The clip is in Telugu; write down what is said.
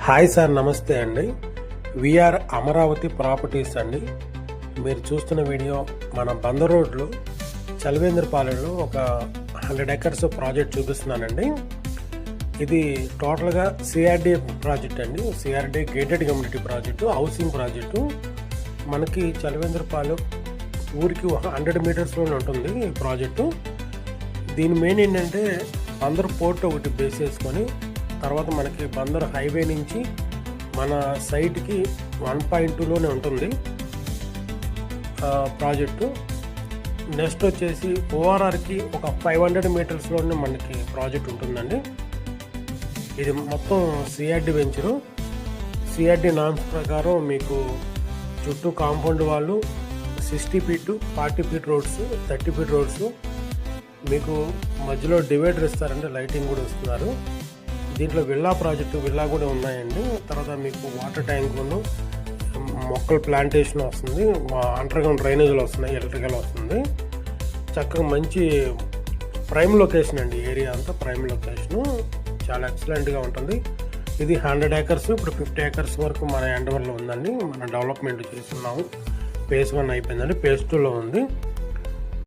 హాయ్ సార్, నమస్తే అండి. విఆర్ అమరావతి ప్రాపర్టీస్ అండి. మీరు చూస్తున్న వీడియో మన బందర్ రోడ్లో చలవేంద్రపాలెంలో ఒక 100 acres ప్రాజెక్ట్ చూపిస్తున్నానండి. ఇది టోటల్గా సిఆర్డి ప్రాజెక్ట్ అండి. CRD gated community project, housing project. మనకి చలవేంద్రపాలెం ఊరికి 100 మీటర్స్లోనే ఉంటుంది ఈ ప్రాజెక్టు. దీని మెయిన్ ఏంటంటే బందర్ పోర్ట్ ఒకటి బేస్ చేసుకొని, తర్వాత మనకి బందర్ హైవే నుంచి మన సైట్కి 1.2లోనే ఉంటుంది ప్రాజెక్టు. నెక్స్ట్ వచ్చేసి ఓఆర్ఆర్కి ఒక 500 మీటర్స్లోనే మనకి ప్రాజెక్ట్ ఉంటుందండి. ఇది మొత్తం సిఆర్డి వెంచరు. సిఆర్డి నామ్స్ ప్రకారం మీకు చుట్టూ కాంపౌండ్ వాళ్ళు 60 feet 40 feet roads, 30 feet roads, మీకు మధ్యలో డివైడర్ ఇస్తారండి, లైటింగ్ కూడా ఇస్తున్నారు. దీంట్లో విల్లా విల్లా కూడా ఉన్నాయండి. తర్వాత మీకు వాటర్ ట్యాంకులు, మొక్కల ప్లాంటేషన్ వస్తుంది, అండర్ గ్రౌండ్ డ్రైనేజీలు వస్తున్నాయి, ఎలక్ట్రికల్ వస్తుంది. చక్కగా మంచి ప్రైమ్ లొకేషన్ అండి. ఏరియా అంతా ప్రైమ్ లొకేషను, చాలా ఎక్సలెంట్గా ఉంటుంది. ఇది 100 acres, ఇప్పుడు 50 acres వరకు మన ఎండవర్లో ఉందండి. మనం డెవలప్మెంట్ చేస్తున్నాము. phase 1 అయిపోయిందండి, phase 2లో ఉంది.